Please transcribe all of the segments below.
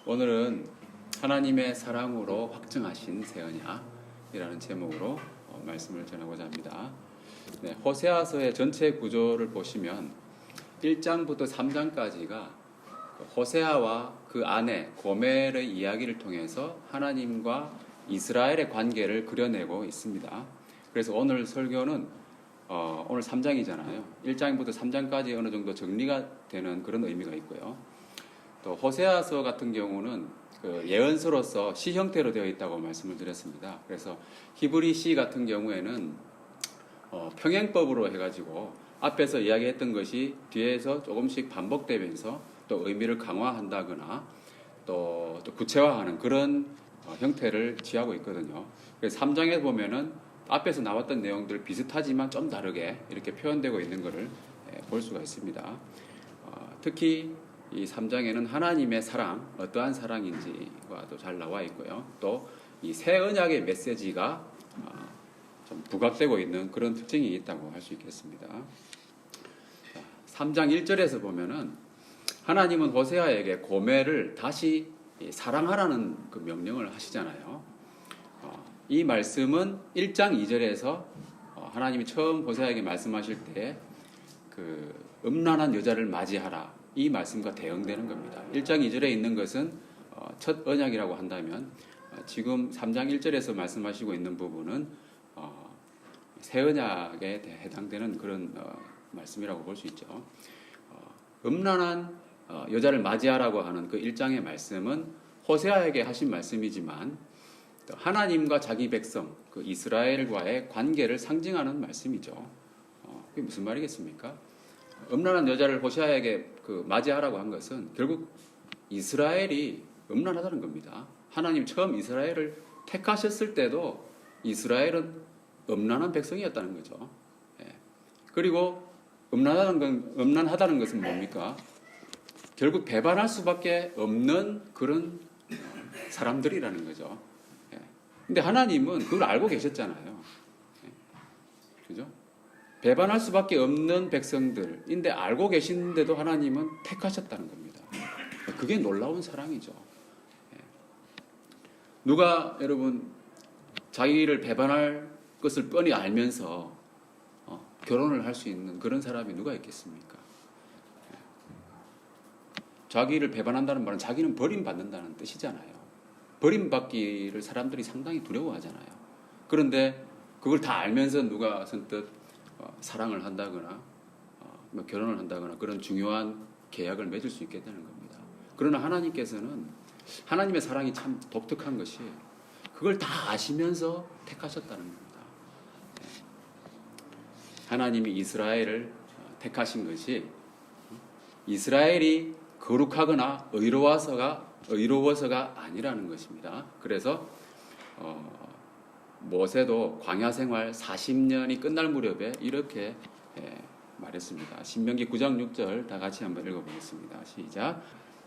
오늘은 하나님의 사랑으로 확증하신 새 언약이라는 제목으로 말씀을 전하고자 합니다. 네, 호세아서의 전체 구조를 보시면 1장부터 3장까지가 호세아와 그 아내 고멜의 이야기를 통해서 하나님과 이스라엘의 관계를 그려내고 있습니다. 그래서 오늘 설교는 오늘 3장이잖아요. 1장부터 3장까지 어느 정도 정리가 되는 그런 의미가 있고요. 또 호세아서 같은 경우는 그 예언서로서 시 형태로 되어 있다고 말씀을 드렸습니다. 그래서 히브리 시 같은 경우에는 평행법으로 해가지고 앞에서 이야기했던 것이 뒤에서 조금씩 반복되면서 또 의미를 강화한다거나 또 구체화하는 그런 형태를 취하고 있거든요. 그래서 3장에 보면은 앞에서 나왔던 내용들 비슷하지만 좀 다르게 이렇게 표현되고 있는 것을 볼 수가 있습니다. 특히 이 3장에는 하나님의 사랑, 어떠한 사랑인지와도 잘 나와 있고요. 또 이 새 언약의 메시지가 좀 부각되고 있는 그런 특징이 있다고 할 수 있겠습니다. 3장 1절에서 보면은 하나님은 호세아에게 고멜을 다시 사랑하라는 그 명령을 하시잖아요. 이 말씀은 1장 2절에서 하나님이 처음 호세아에게 말씀하실 때 그 음란한 여자를 맞이하라, 이 말씀과 대응되는 겁니다. 1장 2절에 있는 것은 첫 언약이라고 한다면 지금 3장 1절에서 말씀하시고 있는 부분은 새 언약에 해당되는 그런 말씀이라고 볼 수 있죠. 음란한 여자를 맞이하라고 하는 그 1장의 말씀은 호세아에게 하신 말씀이지만 하나님과 자기 백성, 그 이스라엘과의 관계를 상징하는 말씀이죠. 그게 무슨 말이겠습니까? 음란한 여자를 호세아에게 그 맞이하라고 한 것은 결국 이스라엘이 음란하다는 겁니다. 하나님 처음 이스라엘을 택하셨을 때도 이스라엘은 음란한 백성이었다는 거죠. 그리고 음란하다는 것은 뭡니까? 결국 배반할 수밖에 없는 그런 사람들이라는 거죠. 근데 하나님은 그걸 알고 계셨잖아요. 그죠? 배반할 수밖에 없는 백성들인데 알고 계신데도 하나님은 택하셨다는 겁니다. 그게 놀라운 사랑이죠. 누가 여러분 자기를 배반할 것을 뻔히 알면서 결혼을 할 수 있는 그런 사람이 누가 있겠습니까? 자기를 배반한다는 말은 자기는 버림받는다는 뜻이잖아요. 버림받기를 사람들이 상당히 두려워하잖아요. 그런데 그걸 다 알면서 누가 선뜻 사랑을 한다거나 결혼을 한다거나 그런 중요한 계약을 맺을 수 있게 되는 겁니다. 그러나 하나님께서는 하나님의 사랑이 참 독특한 것이 그걸 다 아시면서 택하셨다는 겁니다. 하나님이 이스라엘을 택하신 것이 이스라엘이 거룩하거나 의로워서가 아니라는 것입니다. 그래서 모세도 광야 생활 40년이 끝날 무렵에 이렇게 말했습니다. 신명기 9장 6절 다 같이 한번 읽어보겠습니다. 시작.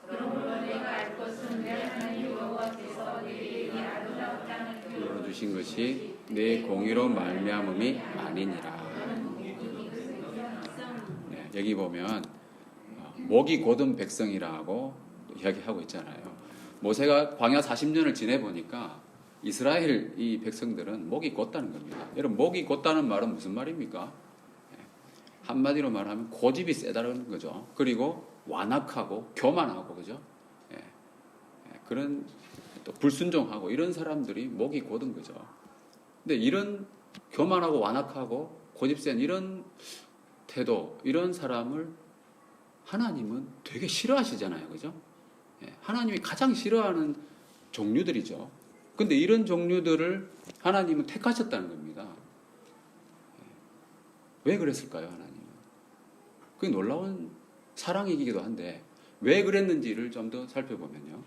그러므로 내가 알 것은 내 하나님 여호와께서 내게 이 아름다운 땅을 주신 것이 내 공의로 말미암음이 아니니라. 네, 여기 보면 목이 곧은 백성이라고 이야기하고 있잖아요. 모세가 광야 40년을 지내보니까 이스라엘 이 백성들은 목이 곧다는 겁니다. 여러분, 목이 곧다는 말은 무슨 말입니까? 한마디로 말하면 고집이 세다는 거죠. 그리고 완악하고 교만하고, 그죠? 그런 또 불순종하고 이런 사람들이 목이 곧은 거죠. 근데 이런 교만하고 완악하고 고집 센 이런 태도, 이런 사람을 하나님은 되게 싫어하시잖아요. 그죠? 하나님이 가장 싫어하는 종류들이죠. 근데 이런 종류들을 하나님은 택하셨다는 겁니다. 왜 그랬을까요, 하나님은? 그게 놀라운 사랑이기도 한데 왜 그랬는지를 좀 더 살펴보면요.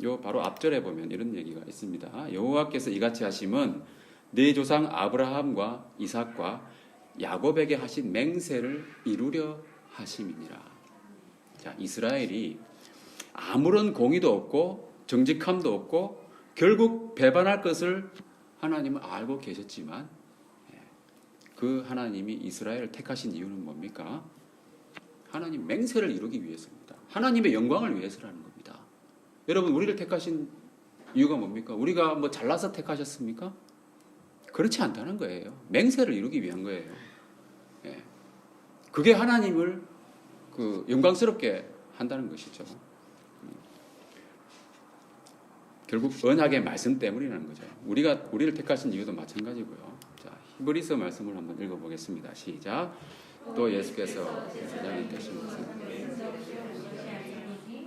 요 바로 앞절에 보면 이런 얘기가 있습니다. 여호와께서 이같이 하심은 네 조상 아브라함과 이삭과 야곱에게 하신 맹세를 이루려 하심이니라. 자, 이스라엘이 아무런 공의도 없고 정직함도 없고 결국 배반할 것을 하나님은 알고 계셨지만 그 하나님이 이스라엘을 택하신 이유는 뭡니까? 하나님 맹세를 이루기 위해서입니다. 하나님의 영광을 위해서라는 겁니다. 여러분 우리를 택하신 이유가 뭡니까? 우리가 뭐 잘나서 택하셨습니까? 그렇지 않다는 거예요. 맹세를 이루기 위한 거예요. 예. 그게 하나님을 영광스럽게 한다는 것이죠. 결국 언약의 말씀 때문이라는 거죠. 우리를 택하신 이유도 마찬가지고요. 자, 히브리서 말씀을 한번 읽어보겠습니다. 시작. 또 예수께서 제사장이 되신 것은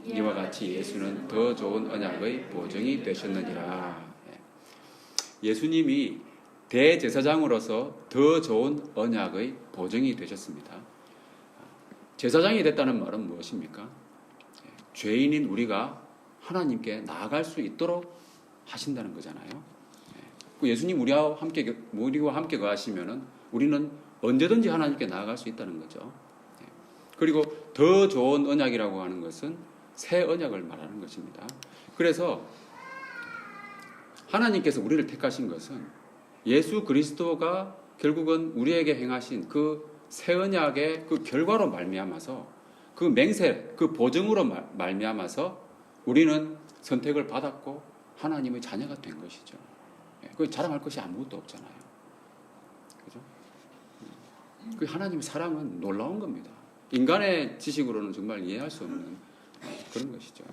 이와 같이 예수는 더 좋은 언약의 보증이 되셨느니라. 예수님이 대제사장으로서 더 좋은 언약의 보증이 되셨습니다. 제사장이 됐다는 말은 무엇입니까? 죄인인 우리가 하나님께 나아갈 수 있도록 하신다는 거잖아요. 예수님 우리와 함께 거하시면은 우리는 언제든지 하나님께 나아갈 수 있다는 거죠. 그리고 더 좋은 언약이라고 하는 것은 새 언약을 말하는 것입니다. 그래서 하나님께서 우리를 택하신 것은 예수 그리스도가 결국은 우리에게 행하신 그 새 언약의 그 결과로 말미암아서 그 맹세, 그 보증으로 말미암아서 우리는 선택을 받았고 하나님의 자녀가 된 것이죠. 그 자랑할 것이 아무것도 없잖아요. 그죠? 그 하나님의 사랑은 놀라운 겁니다. 인간의 지식으로는 정말 이해할 수 없는 그런 것이죠.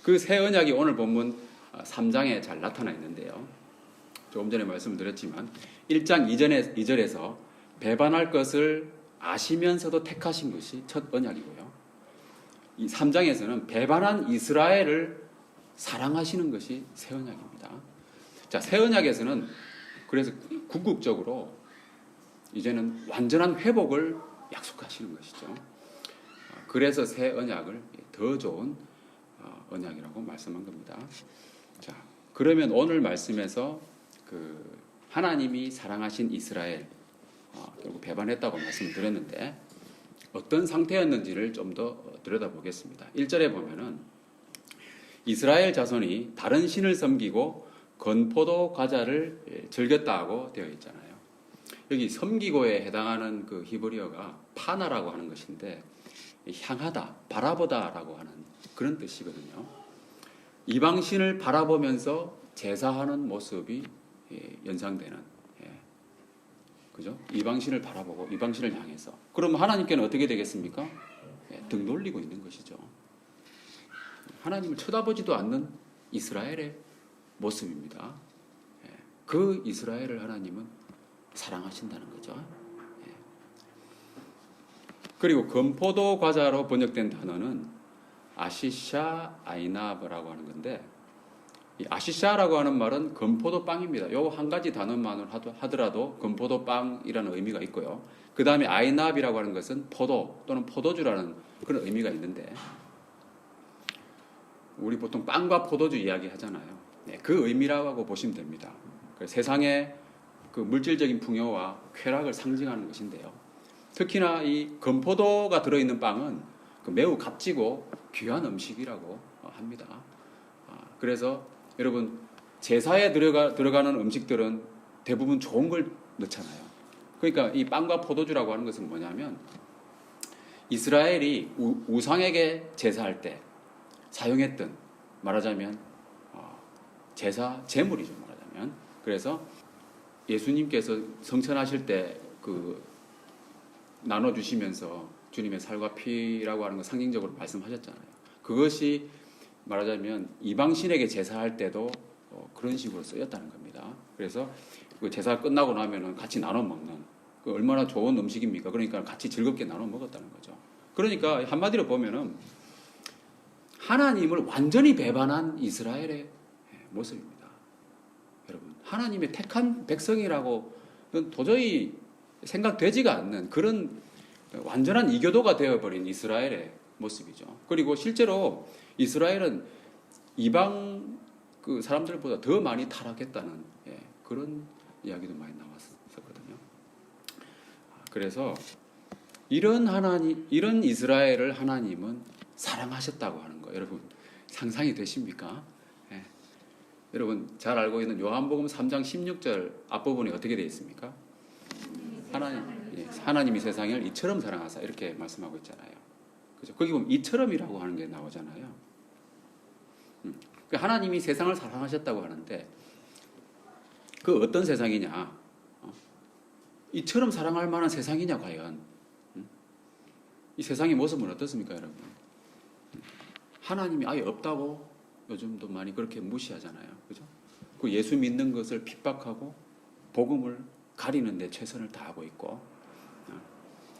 그 새 언약이 오늘 본문 3장에 잘 나타나 있는데요. 조금 전에 말씀드렸지만 1장 2절에서 배반할 것을 아시면서도 택하신 것이 첫 언약이고요. 이 3장에서는 배반한 이스라엘을 사랑하시는 것이 새 언약입니다. 자, 새 언약에서는 그래서 궁극적으로 이제는 완전한 회복을 약속하시는 것이죠. 그래서 새 언약을 더 좋은 언약이라고 말씀한 겁니다. 자, 그러면 오늘 말씀에서 하나님이 사랑하신 이스라엘 결국 배반했다고 말씀을 드렸는데 어떤 상태였는지를 좀 더 들여다보겠습니다. 1절에 보면은 이스라엘 자손이 다른 신을 섬기고 건포도 과자를 즐겼다고 되어 있잖아요. 여기 섬기고에 해당하는 그 히브리어가 파나라고 하는 것인데 향하다, 바라보다라고 하는 그런 뜻이거든요. 이방신을 바라보면서 제사하는 모습이 연상되는, 그죠? 이방신을 바라보고 이방신을 향해서. 그럼 하나님께는 어떻게 되겠습니까? 등 돌리고 있는 것이죠. 하나님을 쳐다보지도 않는 이스라엘의 모습입니다. 그 이스라엘을 하나님은 사랑하신다는 거죠. 그리고 건포도 과자로 번역된 단어는 아시샤 아이나브라고 하는 건데, 이 아시샤라고 하는 말은 건포도 빵입니다. 요 한 가지 단어만 하더라도 건포도 빵이라는 의미가 있고요. 그 다음에 아이납이라고 하는 것은 포도 또는 포도주라는 그런 의미가 있는데, 우리 보통 빵과 포도주 이야기 하잖아요. 그 의미라고 보시면 됩니다. 세상의 그 물질적인 풍요와 쾌락을 상징하는 것인데요. 특히나 이 건포도가 들어있는 빵은 매우 값지고 귀한 음식이라고 합니다. 그래서 여러분 제사에 들어가는 음식들은 대부분 좋은 걸 넣잖아요. 그러니까 이 빵과 포도주라고 하는 것은 뭐냐면 이스라엘이 우상에게 제사할 때 사용했던, 말하자면 제사 제물이죠, 말하자면. 그래서 예수님께서 성천하실 때 나눠주시면서 주님의 살과 피라고 하는 거 상징적으로 말씀하셨잖아요. 그것이 말하자면 이방신에게 제사할 때도 그런 식으로 쓰였다는 겁니다. 그래서 그 제사 끝나고 나면은 같이 나눠 먹는, 얼마나 좋은 음식입니까? 그러니까 같이 즐겁게 나눠 먹었다는 거죠. 그러니까 한마디로 보면은 하나님을 완전히 배반한 이스라엘의 모습입니다. 여러분, 하나님의 택한 백성이라고는 도저히 생각되지가 않는 그런 완전한 이교도가 되어버린 이스라엘의 모습이죠. 그리고 실제로 이스라엘은 이방 사람들보다 더 많이 타락했다는 그런 이야기도 많이 나왔었거든요. 그래서 이런 이스라엘을 하나님은 사랑하셨다고 하는 거, 여러분 상상이 되십니까? 여러분 잘 알고 있는 요한복음 3장 16절 앞부분이 어떻게 되어 있습니까? 하나님이 세상을 이처럼 사랑하사 이렇게 말씀하고 있잖아요. 그죠? 거기 보면 이처럼이라고 하는 게 나오잖아요. 하나님이 세상을 사랑하셨다고 하는데 그 어떤 세상이냐? 이처럼 사랑할 만한 세상이냐 과연? 이 세상의 모습은 어떻습니까, 여러분? 하나님이 아예 없다고 요즘도 많이 그렇게 무시하잖아요, 그죠? 그 예수 믿는 것을 핍박하고 복음을 가리는 데 최선을 다하고 있고,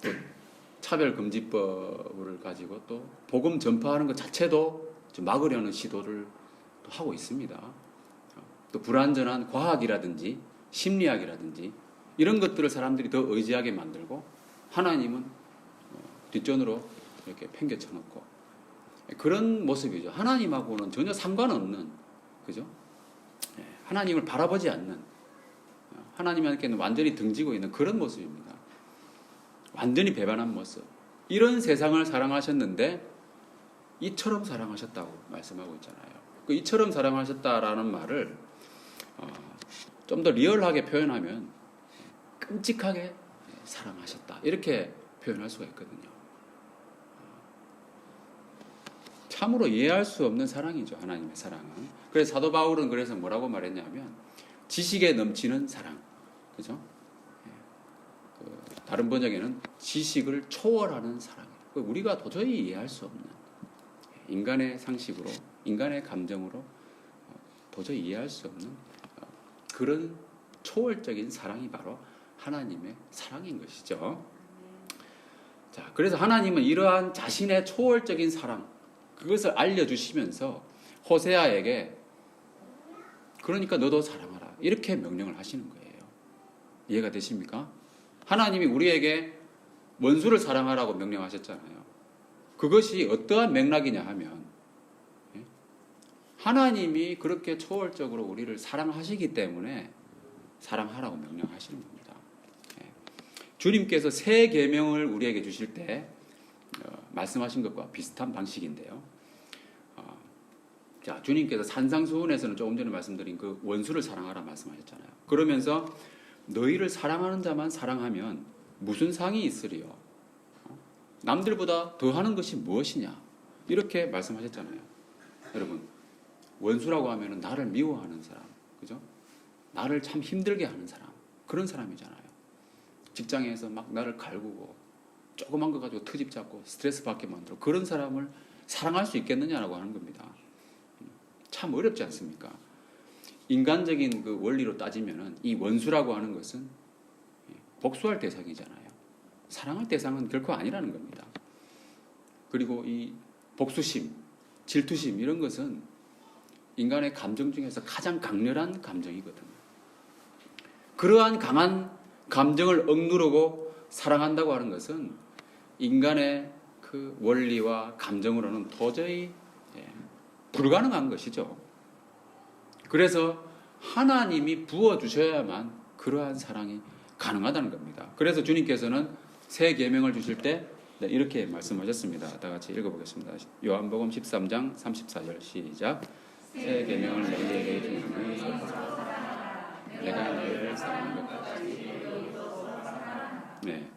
또 차별금지법을 가지고 또 복음 전파하는 것 자체도 좀 막으려는 시도를 또 하고 있습니다. 또 불완전한 과학이라든지 심리학이라든지 이런 것들을 사람들이 더 의지하게 만들고 하나님은 뒷전으로 이렇게 팽개쳐놓고 그런 모습이죠. 하나님하고는 전혀 상관없는, 그죠? 하나님을 바라보지 않는, 하나님께는 완전히 등지고 있는 그런 모습입니다. 완전히 배반한 모습. 이런 세상을 사랑하셨는데 이처럼 사랑하셨다고 말씀하고 있잖아요. 그 이처럼 사랑하셨다라는 말을 좀 더 리얼하게 표현하면 끔찍하게 사랑하셨다, 이렇게 표현할 수가 있거든요. 참으로 이해할 수 없는 사랑이죠, 하나님의 사랑은. 그래서 사도 바울은 그래서 뭐라고 말했냐면 지식에 넘치는 사랑, 그죠? 다른 번역에는 지식을 초월하는 사랑. 우리가 도저히 이해할 수 없는, 인간의 상식으로, 인간의 감정으로 도저히 이해할 수 없는 그런 초월적인 사랑이 바로 하나님의 사랑인 것이죠. 자, 그래서 하나님은 이러한 자신의 초월적인 사랑, 그것을 알려주시면서 호세아에게 그러니까 너도 사랑하라, 이렇게 명령을 하시는 거예요. 이해가 되십니까? 하나님이 우리에게 원수를 사랑하라고 명령하셨잖아요. 그것이 어떠한 맥락이냐 하면 하나님이 그렇게 초월적으로 우리를 사랑하시기 때문에 사랑하라고 명령하시는 겁니다. 주님께서 새 계명을 우리에게 주실 때 말씀하신 것과 비슷한 방식인데요. 자, 주님께서 산상수훈에서는 조금 전에 말씀드린 그 원수를 사랑하라 말씀하셨잖아요. 그러면서 너희를 사랑하는 자만 사랑하면 무슨 상이 있으리요? 남들보다 더하는 것이 무엇이냐? 이렇게 말씀하셨잖아요. 여러분, 원수라고 하면은 나를 미워하는 사람, 그죠? 나를 참 힘들게 하는 사람, 그런 사람이잖아요. 직장에서 막 나를 갈구고 조그만 거 가지고 트집 잡고 스트레스 받게 만들고 그런 사람을 사랑할 수 있겠느냐라고 하는 겁니다. 참 어렵지 않습니까? 인간적인 그 원리로 따지면은 이 원수라고 하는 것은 복수할 대상이잖아요. 사랑할 대상은 결코 아니라는 겁니다. 그리고 이 복수심, 질투심 이런 것은 인간의 감정 중에서 가장 강렬한 감정이거든요. 그러한 강한 감정을 억누르고 사랑한다고 하는 것은 인간의 그 원리와 감정으로는 도저히 불가능한 것이죠. 그래서 하나님이 부어주셔야만 그러한 사랑이 가능하다는 겁니다. 그래서 주님께서는 새 계명을 주실 때 이렇게 말씀하셨습니다. 다 같이 읽어보겠습니다. 요한복음 13장 34절 시작. 새 계명을 너희에게 주노니 내가 너희를 사랑한 것 같이. 네.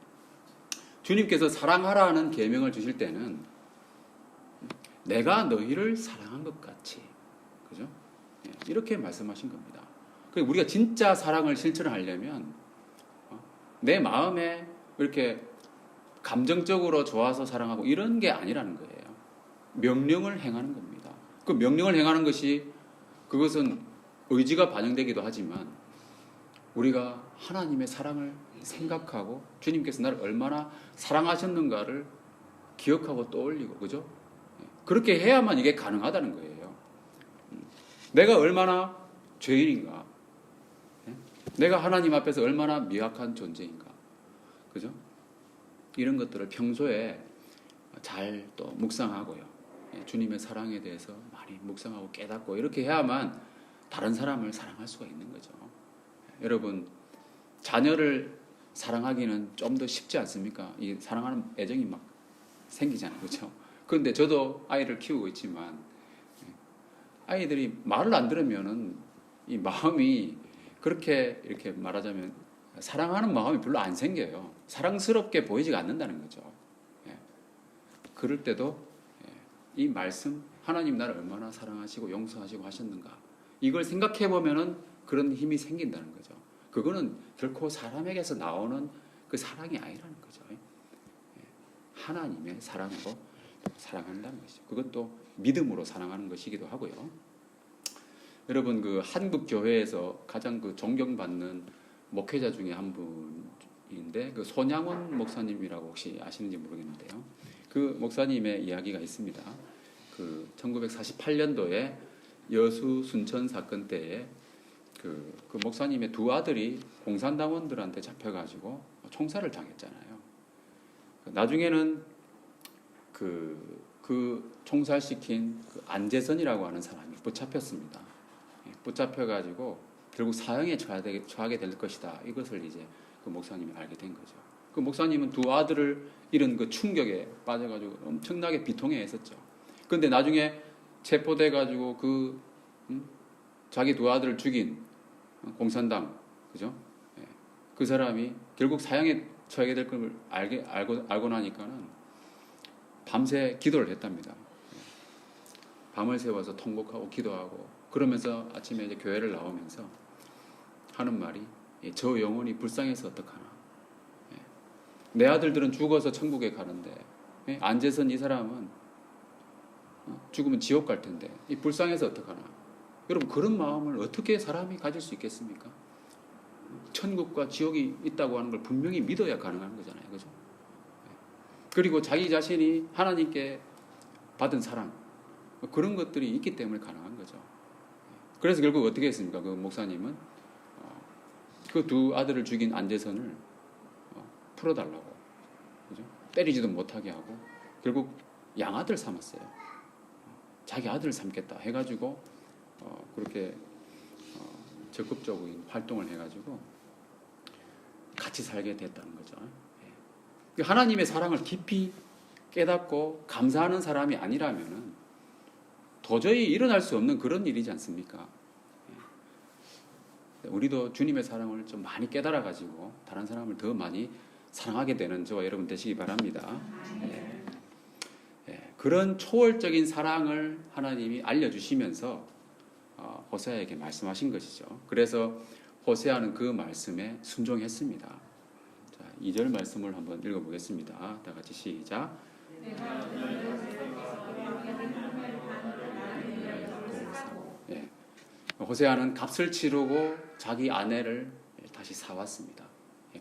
주님께서 사랑하라는 계명을 주실 때는 내가 너희를 사랑한 것 같이, 그죠? 이렇게 말씀하신 겁니다. 우리가 진짜 사랑을 실천하려면 내 마음에 이렇게 감정적으로 좋아서 사랑하고 이런 게 아니라는 거예요. 명령을 행하는 겁니다. 그 명령을 행하는 것이 그것은 의지가 반영되기도 하지만 우리가 하나님의 사랑을 생각하고 주님께서 나를 얼마나 사랑하셨는가를 기억하고 떠올리고, 그죠? 그렇게 해야만 이게 가능하다는 거예요. 내가 얼마나 죄인인가, 내가 하나님 앞에서 얼마나 미약한 존재인가, 그죠? 이런 것들을 평소에 잘 또 묵상하고요. 주님의 사랑에 대해서 많이 묵상하고 깨닫고 이렇게 해야만 다른 사람을 사랑할 수가 있는 거죠. 여러분, 자녀를 사랑하기는 좀 더 쉽지 않습니까? 이 사랑하는 애정이 막 생기잖아요, 그렇죠? 그런데 저도 아이를 키우고 있지만 아이들이 말을 안 들으면은 이 마음이 그렇게 이렇게 말하자면 사랑하는 마음이 별로 안 생겨요. 사랑스럽게 보이지가 않는다는 거죠. 그럴 때도 이 말씀 하나님 나를 얼마나 사랑하시고 용서하시고 하셨는가. 이걸 생각해 보면은 그런 힘이 생긴다는 거죠. 그거는 결코 사람에게서 나오는 그 사랑이 아니라는 거죠. 하나님의 사랑으로 사랑한다는 것이죠. 그것도 믿음으로 사랑하는 것이기도 하고요. 여러분, 그 한국 교회에서 가장 그 존경받는 목회자 중에 한 분인데, 그 손양원 목사님이라고 혹시 아시는지 모르겠는데요. 그 목사님의 이야기가 있습니다. 그 1948년도에 여수 순천 사건 때에 그 목사님의 두 아들이 공산당원들한테 잡혀가지고 총살을 당했잖아요. 나중에는 그 총살시킨 그 안재선이라고 하는 사람이 붙잡혔습니다. 붙잡혀가지고 결국 사형에 처하게 될 것이다. 이것을 이제 그 목사님이 알게 된 거죠. 그 목사님은 두 아들을 잃은 그 충격에 빠져가지고 엄청나게 비통해 했었죠. 그런데 나중에 체포돼가지고 자기 두 아들을 죽인 공산당, 그죠? 그 사람이 결국 사형에 처하게 될 걸 알고 나니까는 밤새 기도를 했답니다. 밤을 새워서 통곡하고 기도하고 그러면서 아침에 이제 교회를 나오면서 하는 말이 저 영혼이 불쌍해서 어떡하나. 내 아들들은 죽어서 천국에 가는데 안재선 이 사람은 죽으면 지옥 갈 텐데 이 불쌍해서 어떡하나. 여러분, 그런 마음을 어떻게 사람이 가질 수 있겠습니까? 천국과 지옥이 있다고 하는 걸 분명히 믿어야 가능한 거잖아요. 그죠? 그리고 자기 자신이 하나님께 받은 사랑, 그런 것들이 있기 때문에 가능한 거죠. 그래서 결국 어떻게 했습니까? 그 목사님은 그 두 아들을 죽인 안재선을 풀어달라고, 그죠? 때리지도 못하게 하고 결국 양아들 삼았어요. 자기 아들 삼겠다 해가지고 그렇게 적극적인 활동을 해가지고 같이 살게 됐다는 거죠. 하나님의 사랑을 깊이 깨닫고 감사하는 사람이 아니라면은 도저히 일어날 수 없는 그런 일이지 않습니까? 우리도 주님의 사랑을 좀 많이 깨달아가지고 다른 사람을 더 많이 사랑하게 되는 저와 여러분 되시기 바랍니다. 그런 초월적인 사랑을 하나님이 알려주시면서 호세아에게 말씀하신 것이죠. 그래서 호세아는 그 말씀에 순종했습니다. 자, 2절 말씀을 한번 읽어보겠습니다. 다 같이 시작. 호세아는 값을 치르고 자기 아내를 다시 사왔습니다.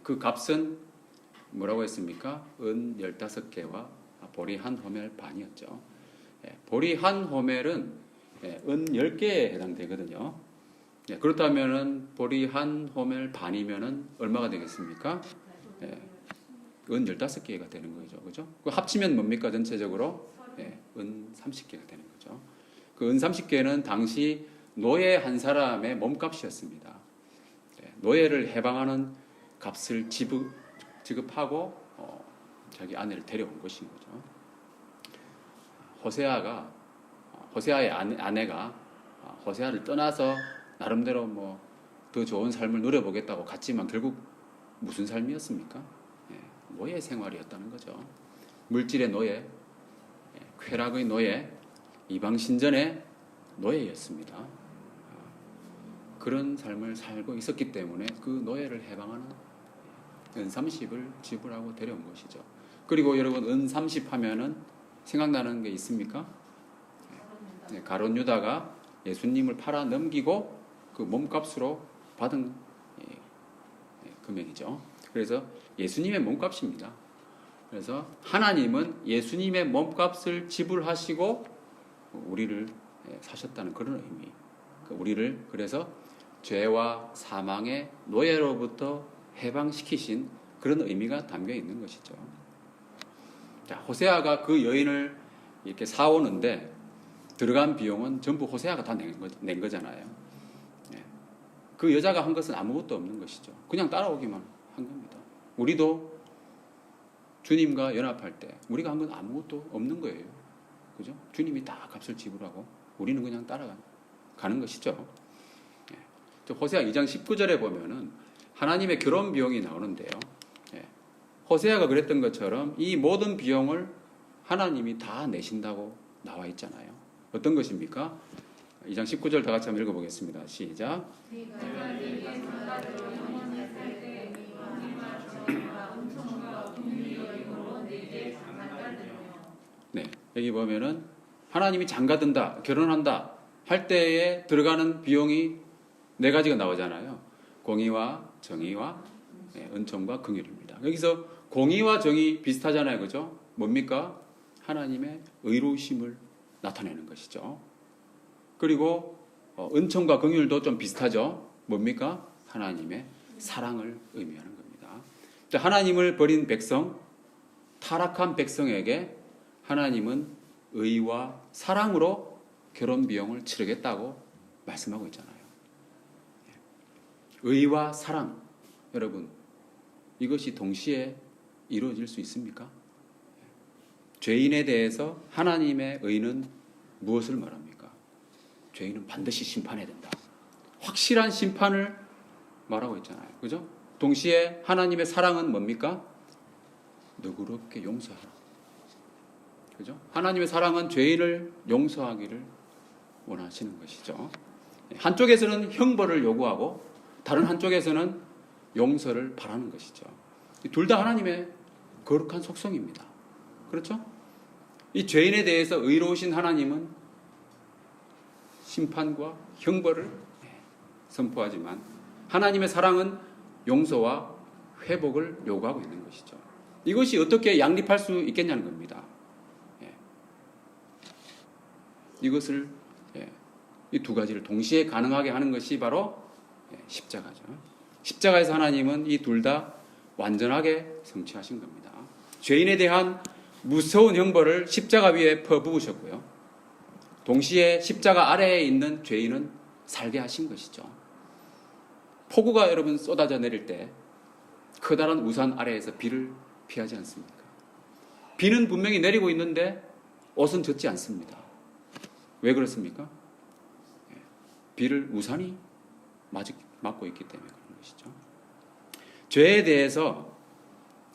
그 값은 뭐라고 했습니까? 은 15개와 보리 한 호멜 반이었죠. 보리 한 호멜은 은 10개에 해당되거든요. 그렇다면은 보리 한 호멜 반이면은 얼마가 되겠습니까? 은 15개가 되는 거죠. 그죠? 그 합치면 뭡니까? 전체적으로? 은 30개가 되는 거죠. 그 은 30개는 당시 노예 한 사람의 몸값이었습니다. 노예를 해방하는 값을 지급하고 자기 아내를 데려온 것인 거죠. 호세아의 아내가 호세아를 떠나서 나름대로 뭐 더 좋은 삶을 누려보겠다고 갔지만 결국 무슨 삶이었습니까? 노예 생활이었다는 거죠. 물질의 노예, 쾌락의 노예, 이방 신전의 노예였습니다. 그런 삶을 살고 있었기 때문에 그 노예를 해방하는 은 30을 지불하고 데려온 것이죠. 그리고 여러분, 은 30 하면은 생각나는 게 있습니까? 가룟 유다가 예수님을 팔아 넘기고 그 몸값으로 받은 금액이죠. 그래서 예수님의 몸값입니다. 그래서 하나님은 예수님의 몸값을 지불하시고 우리를 사셨다는 그런 의미. 우리를 그래서 죄와 사망의 노예로부터 해방시키신 그런 의미가 담겨 있는 것이죠. 자, 호세아가 그 여인을 이렇게 사오는데 들어간 비용은 전부 호세아가 다 낸 거잖아요. 그 여자가 한 것은 아무것도 없는 것이죠. 그냥 따라오기만 한 겁니다. 우리도 주님과 연합할 때 우리가 한 건 아무것도 없는 거예요. 그죠? 주님이 다 값을 지불하고 우리는 그냥 따라가는 것이죠. 호세아 2장 19절에 보면은 하나님의 결혼 비용이 나오는데요. 호세아가 그랬던 것처럼 이 모든 비용을 하나님이 다 내신다고 나와 있잖아요. 어떤 것입니까? 2장 19절 다 같이 한번 읽어보겠습니다. 시작. 네, 여기 보면은 하나님이 장가든다, 결혼한다 할 때에 들어가는 비용이 네 가지가 나오잖아요. 공의와 정의와 은총과 긍휼입니다. 여기서 공의와 정의 비슷하잖아요, 그죠? 뭡니까? 하나님의 의로우심을 나타내는 것이죠. 그리고 은총과 긍휼도 좀 비슷하죠. 뭡니까? 하나님의 사랑을 의미하는 겁니다. 하나님을 버린 백성, 타락한 백성에게 하나님은 의와 사랑으로 결혼 비용을 치르겠다고 말씀하고 있잖아요. 의와 사랑, 여러분, 이것이 동시에 이루어질 수 있습니까? 죄인에 대해서 하나님의 의는 무엇을 말합니까? 죄인은 반드시 심판해야 된다. 확실한 심판을 말하고 있잖아요. 그죠? 동시에 하나님의 사랑은 뭡니까? 너그럽게 용서하라. 그죠? 하나님의 사랑은 죄인을 용서하기를 원하시는 것이죠. 한쪽에서는 형벌을 요구하고 다른 한쪽에서는 용서를 바라는 것이죠. 둘 다 하나님의 거룩한 속성입니다. 그렇죠? 이 죄인에 대해서 의로우신 하나님은 심판과 형벌을 선포하지만 하나님의 사랑은 용서와 회복을 요구하고 있는 것이죠. 이것이 어떻게 양립할 수 있겠냐는 겁니다. 이것을 이 두 가지를 동시에 가능하게 하는 것이 바로 십자가죠. 십자가에서 하나님은 이 둘 다 완전하게 성취하신 겁니다. 죄인에 대한 무서운 형벌을 십자가 위에 퍼부으셨고요. 동시에 십자가 아래에 있는 죄인은 살게 하신 것이죠. 폭우가 여러분 쏟아져 내릴 때 커다란 우산 아래에서 비를 피하지 않습니까? 비는 분명히 내리고 있는데 옷은 젖지 않습니다. 왜 그렇습니까? 비를 우산이 막고 있기 때문에 그런 것이죠. 죄에 대해서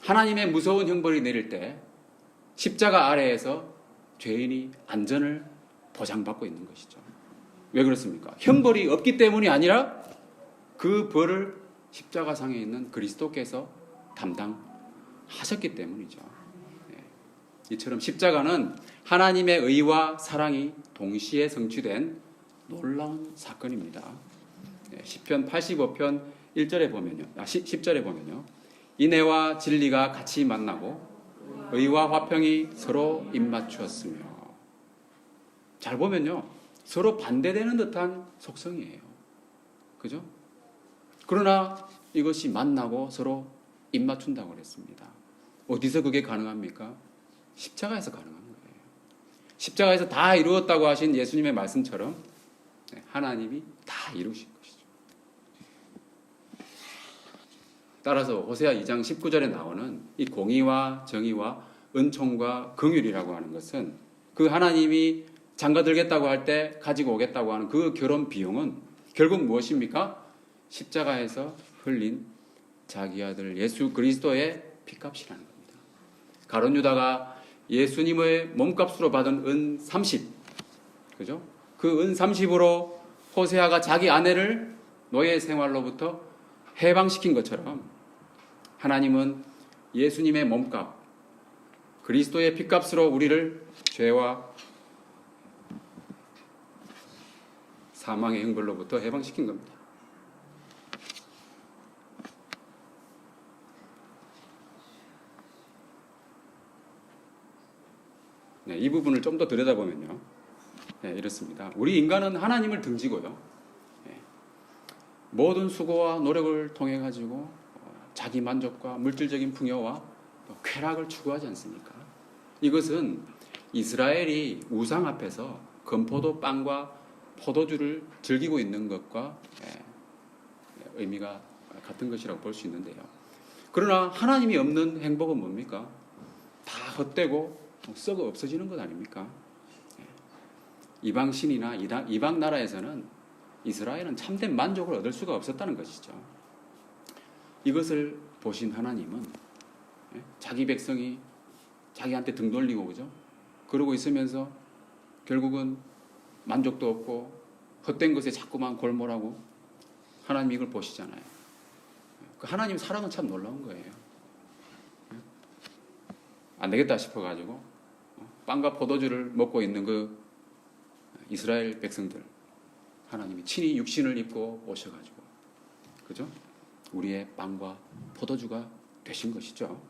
하나님의 무서운 형벌이 내릴 때 십자가 아래에서 죄인이 안전을 보장받고 있는 것이죠. 왜 그렇습니까? 형벌이 없기 때문이 아니라 그 벌을 십자가상에 있는 그리스도께서 담당하셨기 때문이죠. 이처럼 십자가는 하나님의 의와 사랑이 동시에 성취된 놀라운 사건입니다. 시편 85편 1절에 보면요. 10절에 보면요. 인애와 진리가 같이 만나고 의와 화평이 서로 입맞추었으며. 잘 보면요. 서로 반대되는 듯한 속성이에요. 그죠? 그러나 이것이 만나고 서로 입맞춘다고 그랬습니다. 어디서 그게 가능합니까? 십자가에서 가능한 거예요. 십자가에서 다 이루었다고 하신 예수님의 말씀처럼 하나님이 다 이루신 것이죠. 따라서 호세아 2장 19절에 나오는 이 공의와 정의와 은총과 긍휼이라고 하는 것은 그 하나님이 장가들겠다고 할 때 가지고 오겠다고 하는 그 결혼 비용은 결국 무엇입니까? 십자가에서 흘린 자기 아들 예수 그리스도의 피값이라는 겁니다. 가룟 유다가 예수님의 몸값으로 받은 은 30, 그죠? 그 은 30으로 호세아가 자기 아내를 노예 생활로부터 해방시킨 것처럼 하나님은 예수님의 몸값, 그리스도의 피값으로 우리를 죄와 사망의 형벌로부터 해방시킨 겁니다. 네, 이 부분을 좀 더 들여다보면요. 네, 이렇습니다. 우리 인간은 하나님을 등지고요. 네, 모든 수고와 노력을 통해 가지고 자기 만족과 물질적인 풍요와 쾌락을 추구하지 않습니까? 이것은 이스라엘이 우상 앞에서 건포도 빵과 포도주를 즐기고 있는 것과 의미가 같은 것이라고 볼 수 있는데요. 그러나 하나님이 없는 행복은 뭡니까? 다 헛되고 썩어 없어지는 것 아닙니까? 이방 신이나 이방 나라에서는 이스라엘은 참된 만족을 얻을 수가 없었다는 것이죠. 이것을 보신 하나님은 자기 백성이 자기한테 등 돌리고 그죠? 그러고 있으면서 결국은 만족도 없고 헛된 것에 자꾸만 골몰하고 하나님 이걸 보시잖아요. 그 하나님 사랑은 참 놀라운 거예요. 안 되겠다 싶어가지고 빵과 포도주를 먹고 있는 그 이스라엘 백성들 하나님이 친히 육신을 입고 오셔가지고 그죠? 우리의 빵과 포도주가 되신 것이죠.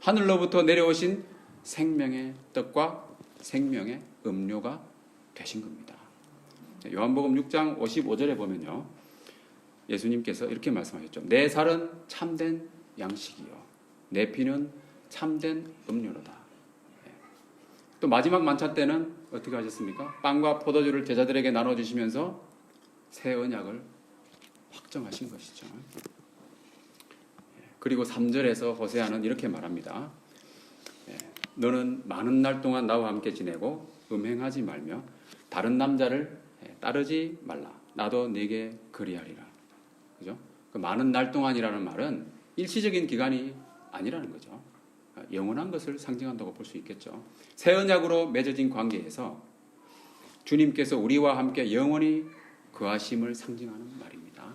하늘로부터 내려오신 생명의 떡과 생명의 음료가 되신 겁니다. 요한복음 6장 55절에 보면요. 예수님께서 이렇게 말씀하셨죠. 내 살은 참된 양식이요. 내 피는 참된 음료로다. 또 마지막 만찬 때는 어떻게 하셨습니까? 빵과 포도주를 제자들에게 나눠주시면서 새 언약을 확정하신 것이죠. 그리고 3절에서 호세아는 이렇게 말합니다. 너는 많은 날 동안 나와 함께 지내고 음행하지 말며 다른 남자를 따르지 말라. 나도 네게 그리하리라. 그죠? 그 많은 날 동안이라는 말은 일시적인 기간이 아니라는 거죠. 영원한 것을 상징한다고 볼 수 있겠죠. 새 언약으로 맺어진 관계에서 주님께서 우리와 함께 영원히 거하심을 상징하는 말입니다.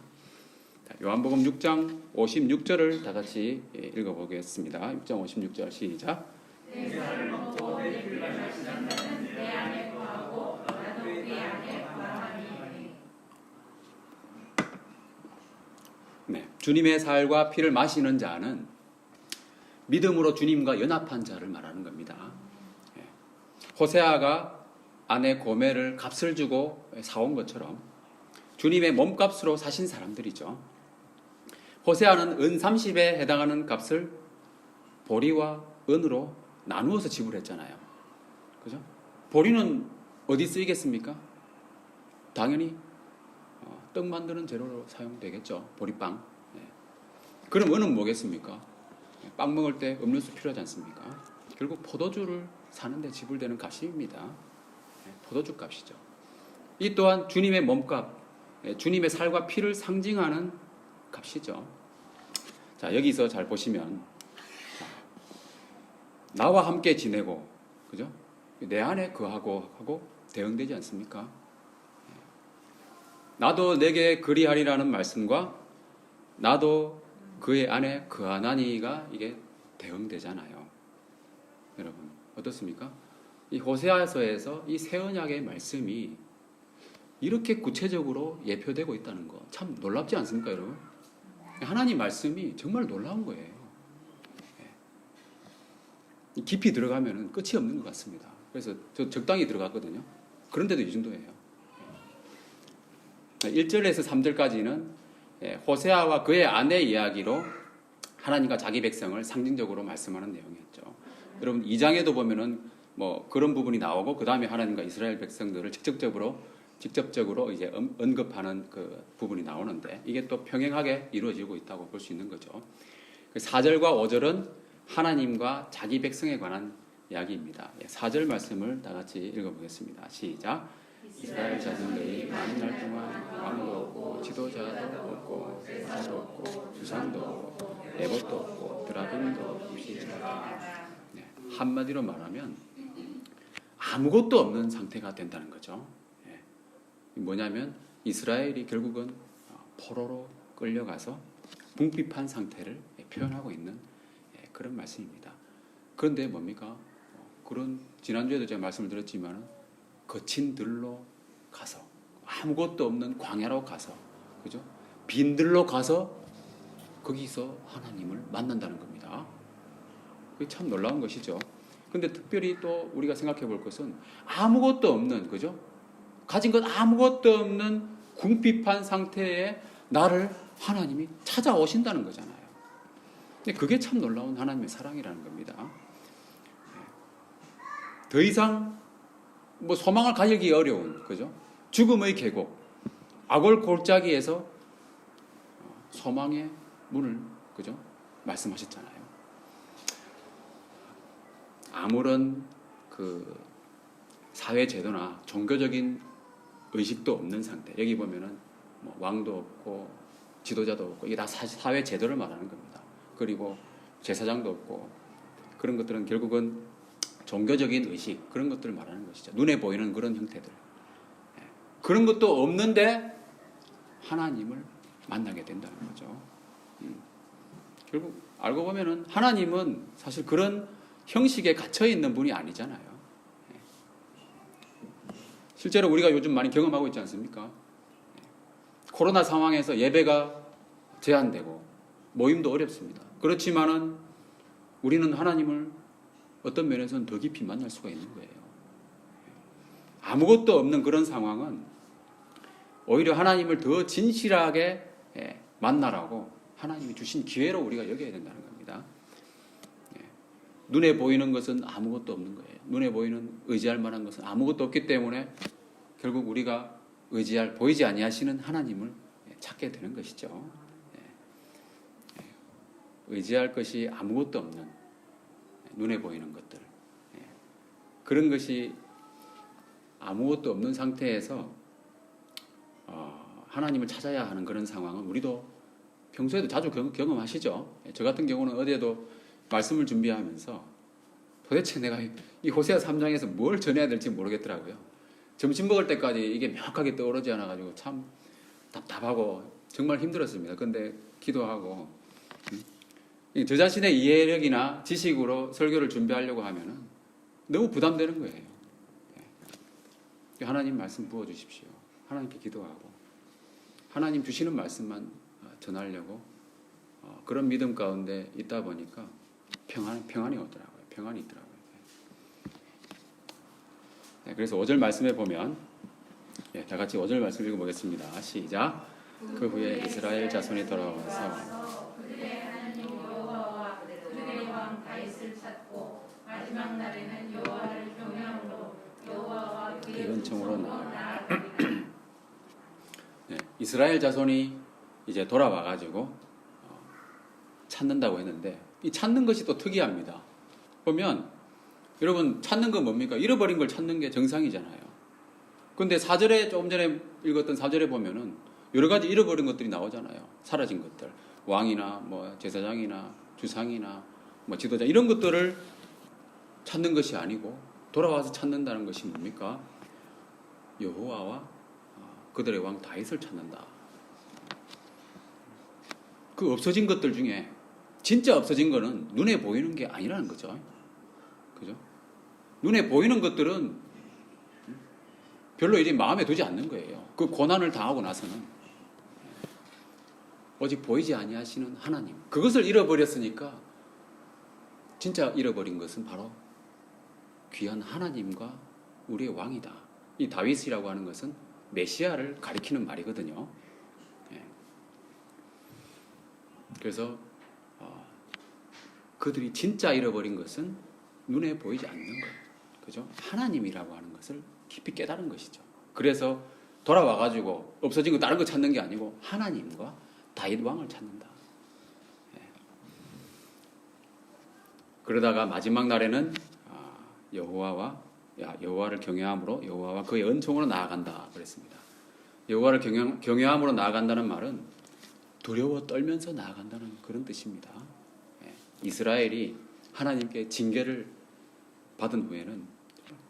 요한복음 6장 56절을 다 같이 읽어보겠습니다. 6장 56절 시작. 내 살을 먹고 내 피를 마시는 자는 내 안에 거하고 나도 그의 안에 거하리니. 네, 주님의 살과 피를 마시는 자는 믿음으로 주님과 연합한 자를 말하는 겁니다. 호세아가 아내 고멜을 값을 주고 사온 것처럼 주님의 몸값으로 사신 사람들이죠. 호세아는 은 30에 해당하는 값을 보리와 은으로 나누어서 지불했잖아요. 그죠? 보리는 어디 쓰이겠습니까? 당연히 떡 만드는 재료로 사용되겠죠. 보리빵. 그럼 은은 뭐겠습니까? 빵 먹을 때 음료수 필요하지 않습니까? 결국 포도주를 사는데 지불되는 값입니다. 포도주 값이죠. 이 또한 주님의 몸값, 주님의 살과 피를 상징하는 값이죠. 자, 여기서 잘 보시면 나와 함께 지내고, 그죠? 내 안에 거하고 하고 대응되지 않습니까? 나도 내게 그리하리라는 말씀과 나도 그의 안에 거하나니가 이게 대응되잖아요. 여러분 어떻습니까? 이 호세아서에서 이 새 언약의 말씀이 이렇게 구체적으로 예표되고 있다는 거 참 놀랍지 않습니까, 여러분? 하나님 말씀이 정말 놀라운 거예요. 깊이 들어가면 끝이 없는 것 같습니다. 그래서 저 적당히 들어갔거든요. 그런데도 이 정도예요. 1절에서 3절까지는 호세아와 그의 아내 이야기로 하나님과 자기 백성을 상징적으로 말씀하는 내용이었죠. 여러분 2장에도 보면은 뭐 그런 부분이 나오고 그 다음에 하나님과 이스라엘 백성들을 직접적으로 이제 언급하는 그 부분이 나오는데 이게 또 평행하게 이루어지고 있다고 볼 수 있는 거죠. 4절과 5절은 하나님과 자기 백성에 관한 이야기입니다. 4절 말씀을 다 같이 읽어보겠습니다. 시작. 이스라엘 자손들이 많은 날 동안 왕도 없고 지도자도 없고 제사도 없고 주상도 없고 레봇도 없고 드라빔도 입시지 못하다. 한마디로 말하면 아무것도 없는 상태가 된다는 거죠. 뭐냐면 이스라엘이 결국은 포로로 끌려가서 궁핍한 상태를 표현하고 있는 그런 말씀입니다. 그런데 뭡니까? 그런 지난주에도 제가 말씀을 드렸지만 거친 들로 가서 아무것도 없는 광야로 가서 그죠? 빈들로 가서 거기서 하나님을 만난다는 겁니다. 그게 참 놀라운 것이죠. 근데 특별히 또 우리가 생각해 볼 것은 아무것도 없는 그죠? 가진 것 아무것도 없는 궁핍한 상태에 나를 하나님이 찾아오신다는 거잖아요. 근데 그게 참 놀라운 하나님의 사랑이라는 겁니다. 더 이상 뭐 소망을 가지기 어려운 그죠? 죽음의 계곡, 악월 골짜기에서 소망의 문을 그죠? 말씀하셨잖아요. 아무런 그 사회 제도나 종교적인 의식도 없는 상태. 여기 보면은 뭐 왕도 없고 지도자도 없고 이게 다 사회 제도를 말하는 겁니다. 그리고 제사장도 없고 그런 것들은 결국은 종교적인 의식 그런 것들을 말하는 것이죠. 눈에 보이는 그런 형태들. 그런 것도 없는데 하나님을 만나게 된다는 거죠. 결국 알고 보면은 하나님은 사실 그런 형식에 갇혀 있는 분이 아니잖아요. 실제로 우리가 요즘 많이 경험하고 있지 않습니까? 코로나 상황에서 예배가 제한되고 모임도 어렵습니다. 그렇지만은 우리는 하나님을 어떤 면에서는 더 깊이 만날 수가 있는 거예요. 아무것도 없는 그런 상황은 오히려 하나님을 더 진실하게 만나라고 하나님이 주신 기회로 우리가 여겨야 된다는 겁니다. 눈에 보이는 것은 아무것도 없는 거예요. 눈에 보이는 의지할 만한 것은 아무것도 없기 때문에 결국 우리가 보이지 아니하시는 하나님을 찾게 되는 것이죠. 의지할 것이 아무것도 없는 눈에 보이는 것들. 그런 것이 아무것도 없는 상태에서 하나님을 찾아야 하는 그런 상황은 우리도 평소에도 자주 경험하시죠. 저 같은 경우는 어디에도 말씀을 준비하면서 도대체 내가 이 호세아 3장에서 뭘 전해야 될지 모르겠더라고요. 점심 먹을 때까지 이게 명확하게 떠오르지 않아가지고 참 답답하고 정말 힘들었습니다. 근데 기도하고 저 자신의 이해력이나 지식으로 설교를 준비하려고 하면은 너무 부담되는 거예요. 하나님 말씀 부어주십시오. 하나님께 기도하고 하나님 주시는 말씀만 전하려고 그런 믿음 가운데 있다 보니까 평안이 오더라고요. 평안이 있더라고요. 그래서 5절 말씀에 보면 다 같이 5절 말씀 읽어보겠습니다. 시작. 그 후에 이스라엘 자손이 돌아와서 그들의 하나님 여호와와 그들의 왕 다윗을 찾고 마지막 날에는 여호와를 경외함으로 여호와와 그의 은총으로 나아가리라. 이스라엘 자손이 이제 돌아와가지고 찾는다고 했는데 이 찾는 것이 또 특이합니다. 보면 여러분 찾는 건 뭡니까? 잃어버린 걸 찾는 게 정상이잖아요. 근데 4절에 조금 전에 읽었던 4절에 보면은 여러 가지 잃어버린 것들이 나오잖아요. 사라진 것들. 왕이나 뭐 제사장이나 주상이나 뭐 지도자 이런 것들을 찾는 것이 아니고 돌아와서 찾는다는 것이 뭡니까? 여호와와 그들의 왕 다윗을 찾는다. 그 없어진 것들 중에 진짜 없어진 거는 눈에 보이는 게 아니라는 거죠. 그죠? 눈에 보이는 것들은 별로 이제 마음에 두지 않는 거예요. 그 고난을 당하고 나서는 오직 보이지 아니하시는 하나님. 그것을 잃어버렸으니까 진짜 잃어버린 것은 바로 귀한 하나님과 우리의 왕이다. 이 다윗이라고 하는 것은 메시아를 가리키는 말이거든요. 그래서 그들이 진짜 잃어버린 것은 눈에 보이지 않는 것, 그죠? 하나님이라고 하는 것을 깊이 깨달은 것이죠. 그래서 돌아와가지고 없어진 거 다른 거 찾는 게 아니고 하나님과 다윗 왕을 찾는다. 그러다가 마지막 날에는 여호와를 경외함으로 여호와와 그의 은총으로 나아간다 그랬습니다. 여호와를 경외함으로 나아간다는 말은 두려워 떨면서 나아간다는 그런 뜻입니다. 이스라엘이 하나님께 징계를 받은 후에는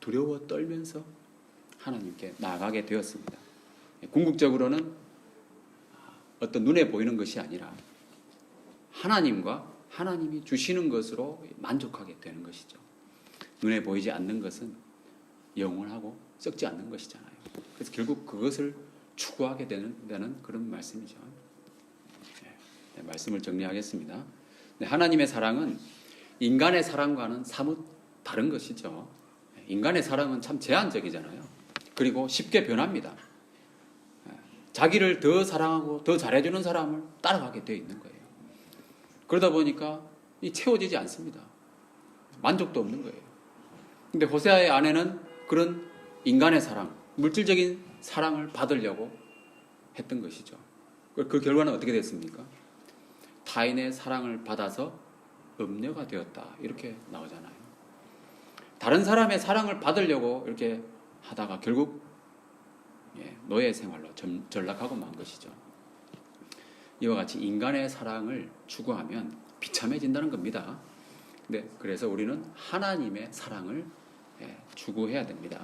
두려워 떨면서 하나님께 나아가게 되었습니다. 궁극적으로는 어떤 눈에 보이는 것이 아니라 하나님과 하나님이 주시는 것으로 만족하게 되는 것이죠. 눈에 보이지 않는 것은 영원하고 썩지 않는 것이잖아요. 그래서 결국 그것을 추구하게 되는 그런 말씀이죠. 말씀을 정리하겠습니다. 하나님의 사랑은 인간의 사랑과는 사뭇 다른 것이죠. 인간의 사랑은 참 제한적이잖아요. 그리고 쉽게 변합니다. 자기를 더 사랑하고 더 잘해주는 사람을 따라가게 되어 있는 거예요. 그러다 보니까 채워지지 않습니다. 만족도 없는 거예요. 근데 호세아의 아내는 그런 인간의 사랑, 물질적인 사랑을 받으려고 했던 것이죠. 그 결과는 어떻게 됐습니까? 타인의 사랑을 받아서 음녀가 되었다. 이렇게 나오잖아요. 다른 사람의 사랑을 받으려고 이렇게 하다가 결국 노예 생활로 전락하고 만 것이죠. 이와 같이 인간의 사랑을 추구하면 비참해진다는 겁니다. 네, 그래서 우리는 하나님의 사랑을 추구해야 됩니다.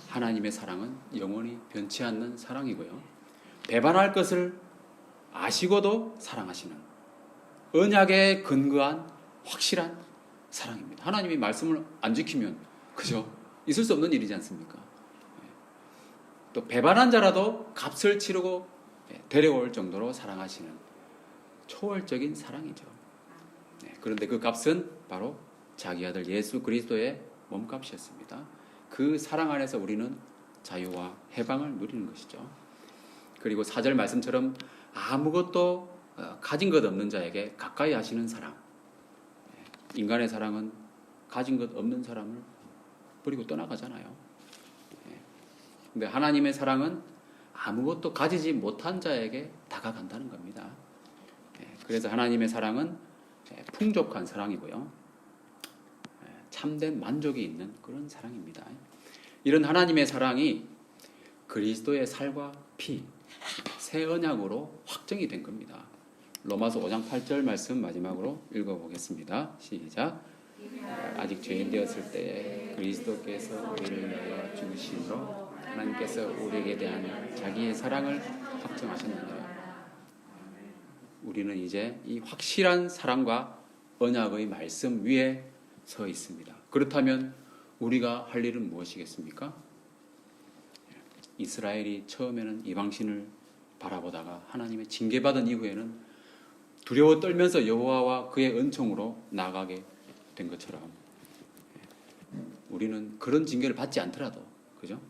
하나님의 사랑은 영원히 변치 않는 사랑이고요. 배반할 것을 아시고도 사랑하시는 언약에 근거한 확실한 사랑입니다. 하나님이 말씀을 안 지키면 그죠? 있을 수 없는 일이지 않습니까? 또 배반한 자라도 값을 치르고 데려올 정도로 사랑하시는 초월적인 사랑이죠. 그런데 그 값은 바로 자기 아들 예수 그리스도의 몸값이었습니다. 그 사랑 안에서 우리는 자유와 해방을 누리는 것이죠. 그리고 4절 말씀처럼 아무것도 가진 것 없는 자에게 가까이 하시는 사랑. 인간의 사랑은 가진 것 없는 사람을 버리고 떠나가잖아요. 근데 하나님의 사랑은 아무것도 가지지 못한 자에게 다가간다는 겁니다. 그래서 하나님의 사랑은 풍족한 사랑이고요. 참된 만족이 있는 그런 사랑입니다. 이런 하나님의 사랑이 그리스도의 살과 피, 새 언약으로 확정이 된 겁니다. 로마서 5장 8절 말씀 마지막으로 읽어보겠습니다. 시작. 아직 죄인 되었을 때에 그리스도께서 우리를 위하여 죽으심으로 하나님께서 우리에게 대한 자기의 사랑을 확정하셨느니라. 우리는 이제 이 확실한 사랑과 언약의 말씀 위에 서 있습니다. 그렇다면 우리가 할 일은 무엇이겠습니까? 이스라엘이 처음에는 이방신을 바라보다가 하나님의 징계받은 이후에는 두려워 떨면서 여호와와 그의 은총으로 나아가게 된 것처럼 우리는 그런 징계를 받지 않더라도 그죠?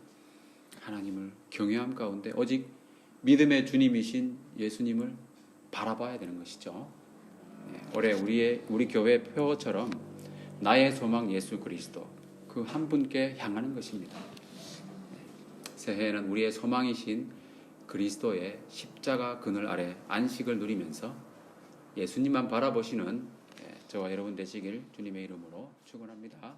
하나님을 경외함 가운데 오직 믿음의 주님이신 예수님을 바라봐야 되는 것이죠. 올해 우리 교회 표어처럼 나의 소망 예수 그리스도 그 한 분께 향하는 것입니다. 새해에는 우리의 소망이신 그리스도의 십자가 그늘 아래 안식을 누리면서 예수님만 바라보시는 저와 여러분 되시길 주님의 이름으로 축원합니다.